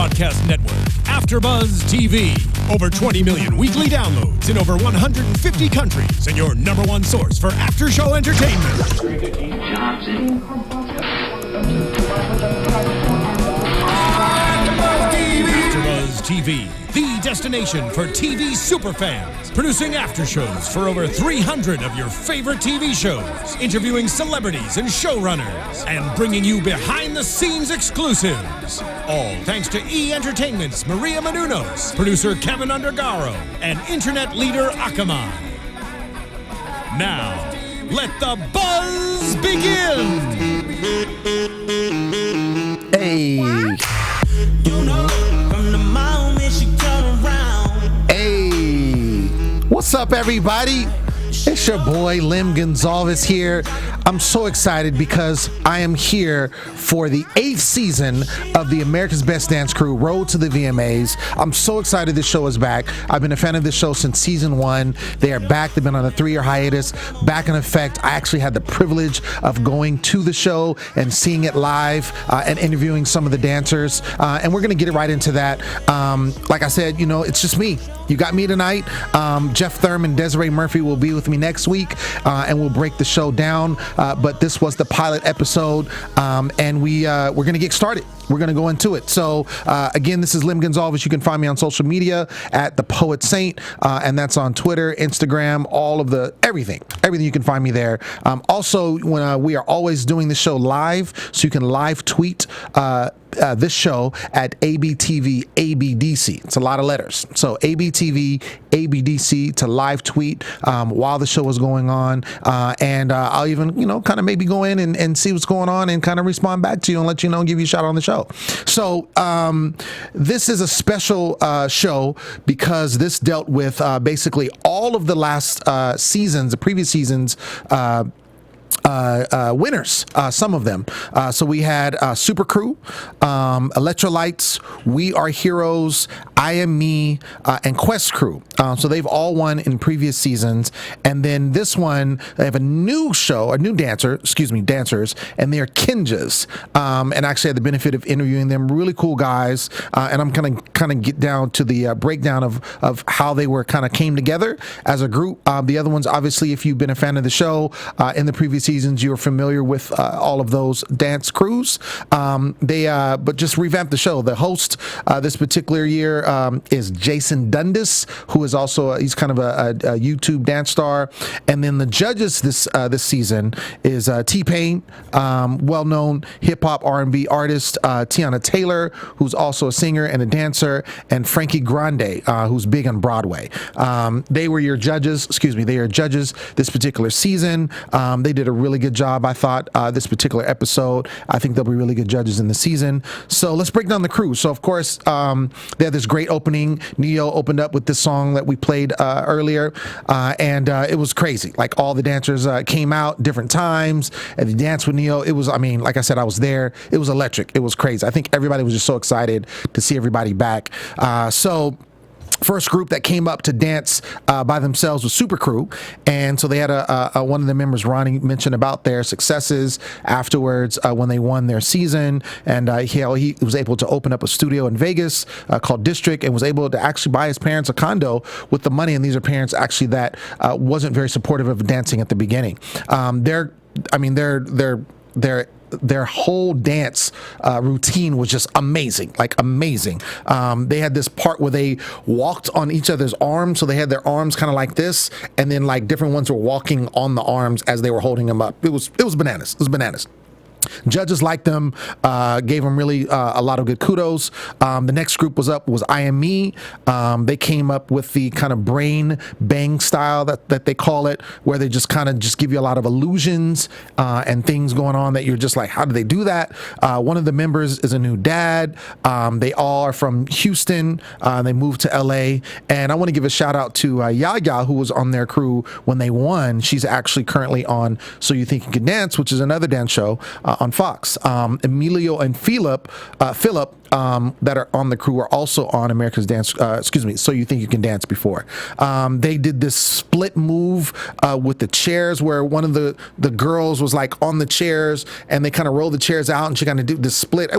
broadcast network, AfterBuzz TV. Over 20 million weekly downloads in over 150 countries, and your #1 source for after-show entertainment. AfterBuzz TV, the destination for TV superfans, producing after-shows for over 300 of your favorite TV shows, interviewing celebrities and showrunners, and bringing you behind-the-scenes exclusives. All thanks to E! Entertainment's Maria Menounos, producer Kevin Undergaro, and internet leader Akamai. Now, let the buzz begin! Hey! You know, from the moment she turn around. Hey! What's up, everybody? It's your boy Lem Gonsalves here. I'm so excited because I am here for the 8th season of the America's Best Dance Crew Road to the VMAs. I'm so excited this show is back. I've been a fan of this show since season 1. They are back. They've been on a 3-year hiatus, back in effect. I actually had the privilege of going to the show and seeing it live and interviewing some of the dancers. And we're going to get right into that. Like I said, you know, it's just me. You got me tonight. Jeff Thurman, Desiree Murphy will be with me next week, and we'll break the show down. But this was the pilot episode, and we're going to get started. We're going to go into it. So again, this is Lem Gonsalves. You can find me on social media at The Poet Saint, and that's on Twitter, Instagram, all of the everything you can find me there. Also, when we are always doing the show live, so you can live tweet this show at ABTV ABDC. It's a lot of letters. So ABTV ABDC to live tweet while the show is going on, and I'll even, you know, kind of maybe go in and see what's going on and kind of respond back to you and let you know, give you a shout out on the show. So this is a special show because this dealt with basically all of the last seasons, the previous seasons, winners, some of them. So we had Super Crew, Electrolytes, We Are Heroes, I Am Me, and Quest Crew. So they've all won in previous seasons. And then this one, they have a new show, dancers, and they're Kinjas. And actually had the benefit of interviewing them. Really cool guys. And I'm gonna kind of get down to the breakdown of how they were kind of came together as a group. The other ones, obviously, if you've been a fan of the show in the previous seasons, you're familiar with all of those dance crews. But just revamp the show. The host this particular year is Jason Dundas, who is also he's kind of a YouTube dance star. And then the judges this season is T-Pain, well-known hip-hop R&B artist, Tiana Taylor, who's also a singer and a dancer, and Frankie Grande, who's big on Broadway. They were your judges. They are judges this particular season. They did a really good job, I thought, this particular episode. I think they'll be really good judges in the season. So let's break down the crew. So of course, they had this great opening. Neo opened up with this song that we played earlier, and it was crazy. Like, all the dancers came out different times and they danced with Neo. It was, I mean, like I said, I was there. It was electric. It was crazy. I think everybody was just so excited to see everybody back. First group that came up to dance by themselves was Super Crew, and so they had one of the members, Ronnie, mentioned about their successes afterwards when they won their season, and he was able to open up a studio in Vegas called District, and was able to actually buy his parents a condo with the money. And these are parents actually that wasn't very supportive of dancing at the beginning. Their whole dance routine was just amazing, like amazing. They had this part where they walked on each other's arms, so they had their arms kind of like this, and then like different ones were walking on the arms as they were holding them up. It was bananas. It was bananas. Judges liked them, gave them really a lot of good kudos. The next group was I Am Me. They came up with the kind of brain bang style that they call it, where they just kind of just give you a lot of illusions and things going on that you're just like, how did they do that? One of the members is a new dad. They all are from Houston. They moved to LA. And I want to give a shout out to Yaya, who was on their crew when they won. She's actually currently on So You Think You Can Dance, which is another dance show on Fox. Emilio and Philip that are on the crew are also on America's Dance, So You Think You Can Dance before. They did this split move with the chairs where one of the girls was like on the chairs and they kind of rolled the chairs out and she kind of did this split.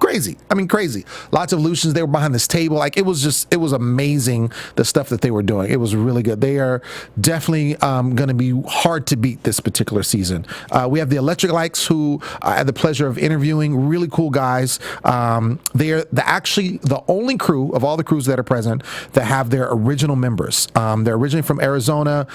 crazy. I mean, crazy. Lots of illusions. They were behind this table. Like, it was amazing, the stuff that they were doing. It was really good. They are definitely going to be hard to beat this particular season. We have the Electric Lights, who I had the pleasure of interviewing. Really cool guys. They are actually the only crew of all the crews that are present that have their original members. They're originally from Arizona.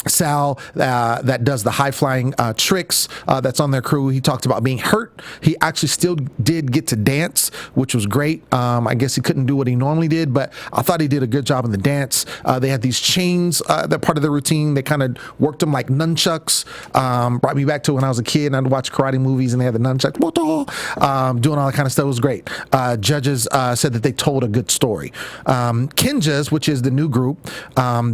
Sal, that does the high flying tricks, that's on their crew. He talked about being hurt. He actually still did get to dance, which was great. I guess he couldn't do what he normally did, but I thought he did a good job in the dance. They had these chains that part of the routine. They kind of worked them like nunchucks. Brought me back to when I was a kid and I'd watch karate movies and they had the nunchucks, doing all that kind of stuff. It was great. Judges said that they told a good story. Kinjas, which is the new group,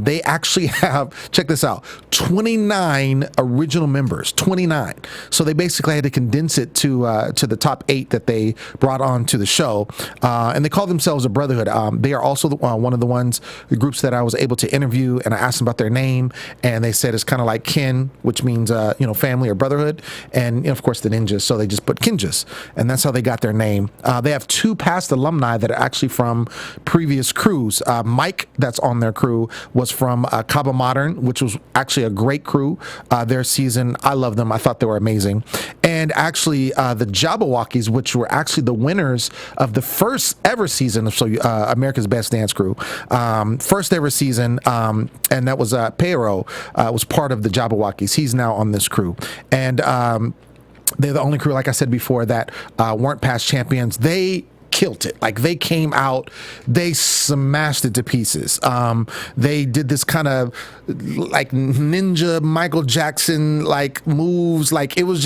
they actually have, check this out, 29 original members, 29. So they basically had to condense it to the top 8 that they brought on to the show, and they call themselves a brotherhood. They are also one of the groups that I was able to interview, and I asked them about their name, and they said it's kind of like kin, which means family or brotherhood, and of course the ninjas, so they just put Kinjas, and that's how they got their name. They have 2 past alumni that are actually from previous crews. Mike, that's on their crew, was from Cabo Modern, which was actually a great crew. Their season, I love them. I thought they were amazing. And actually, the Jabberwockies, which were actually the winners of the first ever season of America's Best Dance Crew, first ever season, and that was Pero, was part of the Jabberwockies. He's now on this crew, and they're the only crew, like I said before, that weren't past champions. They killed it. Like, they came out, they smashed it to pieces. They did this kind of like ninja Michael Jackson like moves. Like, it was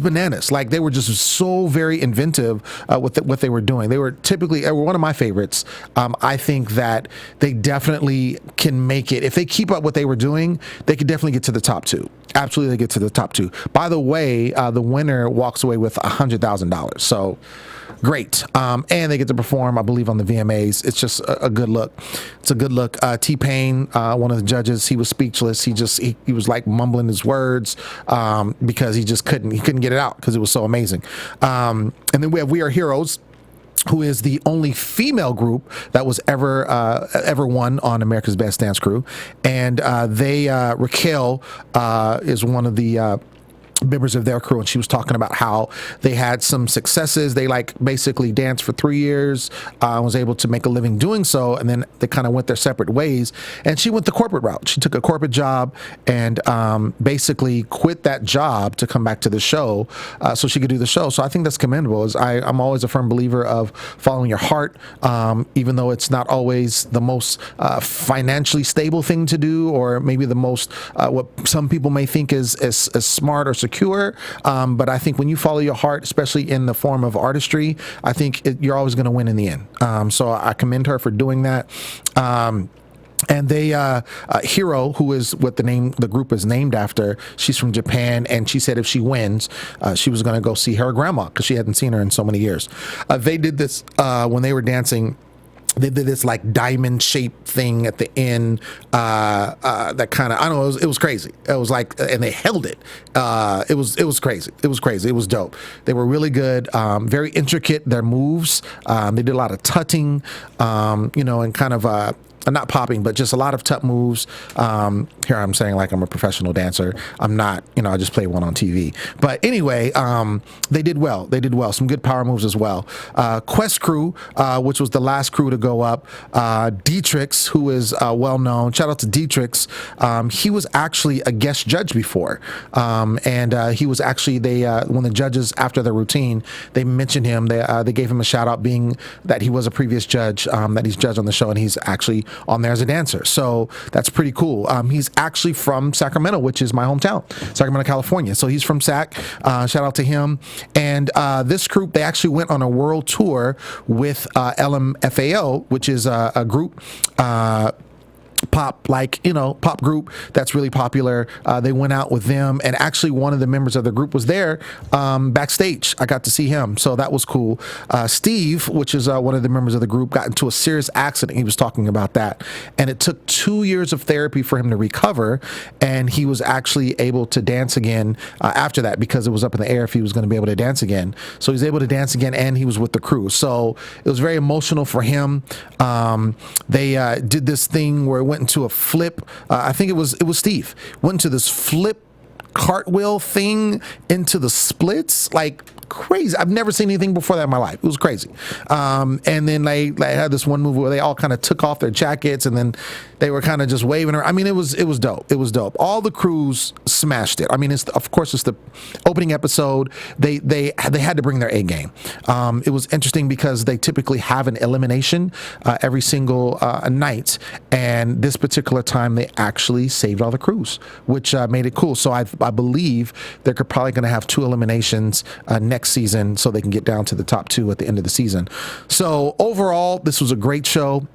bananas. Like, they were just so very inventive with what they were doing. They were one of my favorites. I think that they definitely can make it. If they keep up what they were doing, they could definitely get to the top 2. Absolutely, they get to the top 2. By the way, the winner walks away with $100,000. So great. And they get to perform, I believe, on the VMAs. It's just a good look. It's a good look. T-Pain, one of the judges, he was speechless. He was like mumbling his words because he couldn't get it out because it was so amazing. And then we have We Are Heroes, who is the only female group that was ever won on America's Best Dance Crew. And Raquel is one of the members of their crew, and she was talking about how they had some successes. They like basically danced for 3 years, was able to make a living doing so, and then they kind of went their separate ways, and she went the corporate route. She took a corporate job and basically quit that job to come back to the show so she could do the show. So I think that's commendable. I'm always a firm believer of following your heart, even though it's not always the most financially stable thing to do, or maybe the most what some people may think is smart or secure. But I think when you follow your heart, especially in the form of artistry, I think you're always going to win in the end. So I commend her for doing that. And they, Hero, who is what the group is named after, she's from Japan, and she said if she wins, she was going to go see her grandma because she hadn't seen her in so many years. They did this when they were dancing. They did this like diamond shaped thing at the end that kind of, I don't know, it was crazy. It was like, and they held it. It was crazy. It was crazy. It was dope. They were really good, very intricate, their moves. They did a lot of tutting, and kind of not popping, but just a lot of tut moves. Here I'm saying like I'm a professional dancer. I'm not, I just play one on TV. But anyway, they did well. They did well. Some good power moves as well. Quest Crew, which was the last crew to go up. Dietrich's, who is well known. Shout out to Dietrich's. He was actually a guest judge before. And he was actually, when the judges, after the routine, they mentioned him. They gave him a shout out, being that he was a previous judge, that he's judged on the show, and he's actually on there as a dancer. So that's pretty cool. He's actually from Sacramento, which is my hometown, Sacramento, California. So he's from Sac. Shout out to him. And this group, they actually went on a world tour with LMFAO, which is a group pop group that's really popular. They went out with them, and actually one of the members of the group was there backstage. I got to see him, so that was cool. Steve, which is one of the members of the group, got into a serious accident. He was talking about that, and it took 2 years of therapy for him to recover, and he was actually able to dance again after that, because it was up in the air if he was going to be able to dance again. So he was able to dance again, and he was with the crew. So it was very emotional for him. They did this thing where it went into a flip. I think it was Steve went into this flip cartwheel thing into the splits, like crazy. I've never seen anything before that in my life. It was crazy. And then they had this one move where they all kind of took off their jackets, and then they were kind of just waving her. I mean, it was dope. It was dope. All the crews smashed it. I mean, of course it's the opening episode. They had to bring their A game. It was interesting because they typically have an elimination every single night, and this particular time they actually saved all the crews, which made it cool. So I believe they're probably going to have 2 eliminations next season, so they can get down to the top 2 at the end of the season. So overall, this was a great show.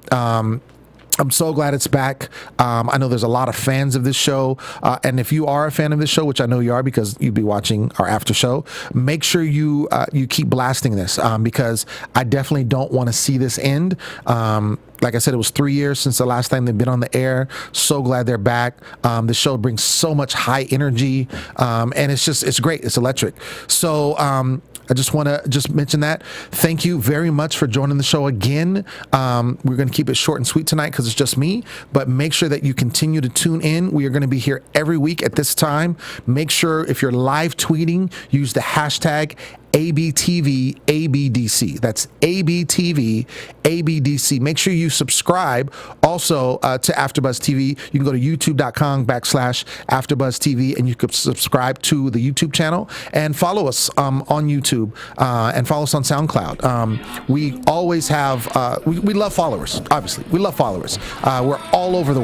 I'm so glad it's back. I know there's a lot of fans of this show, and if you are a fan of this show, which I know you are because you'll be watching our after show, make sure you keep blasting this, because I definitely don't want to see this end. Like I said, it was 3 years since the last time they've been on the air. So glad they're back. The show brings so much high energy, and it's great. It's electric. So I just want to mention that. Thank you very much for joining the show again. We're going to keep it short and sweet tonight because it's just me, but make sure that you continue to tune in. We are going to be here every week at this time. Make sure if you're live tweeting, use the hashtag ABTV ABDC. That's ABTV ABDC. Make sure you subscribe also to AfterBuzz TV. You can go to youtube.com/AfterBuzzTV, and you can subscribe to the YouTube channel and follow us on YouTube and follow us on SoundCloud. We always have, we love followers, obviously. We love followers. We're all over the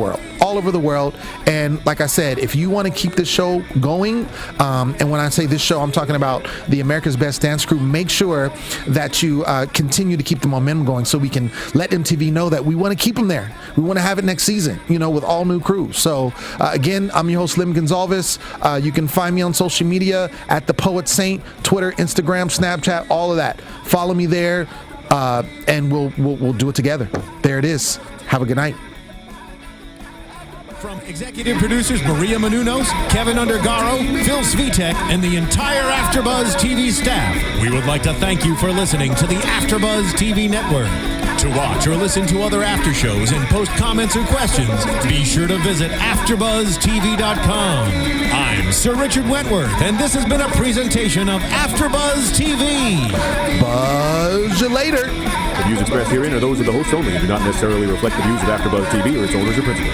world. And like I said, if you want to keep this show going, and when I say this show, I'm talking about the America's Best Dance Crew, make sure that you continue to keep the momentum going so we can let MTV know that we want to keep them there. We want to have it next season, with all new crews. So again, I'm your host, Lem Gonsalves. You can find me on social media at The Poet Saint, Twitter, Instagram, Snapchat, all of that. Follow me there, and we'll do it together. There it is. Have a good night. From executive producers Maria Menounos, Kevin Undergaro, Phil Svitek, and the entire AfterBuzz TV staff, we would like to thank you for listening to the AfterBuzz TV network. To watch or listen to other after shows and post comments or questions, be sure to visit AfterBuzzTV.com. I'm Sir Richard Wentworth, and this has been a presentation of AfterBuzz TV. Buzz you later. The views expressed herein are those of the hosts only and do not necessarily reflect the views of AfterBuzz TV or its owners or principals.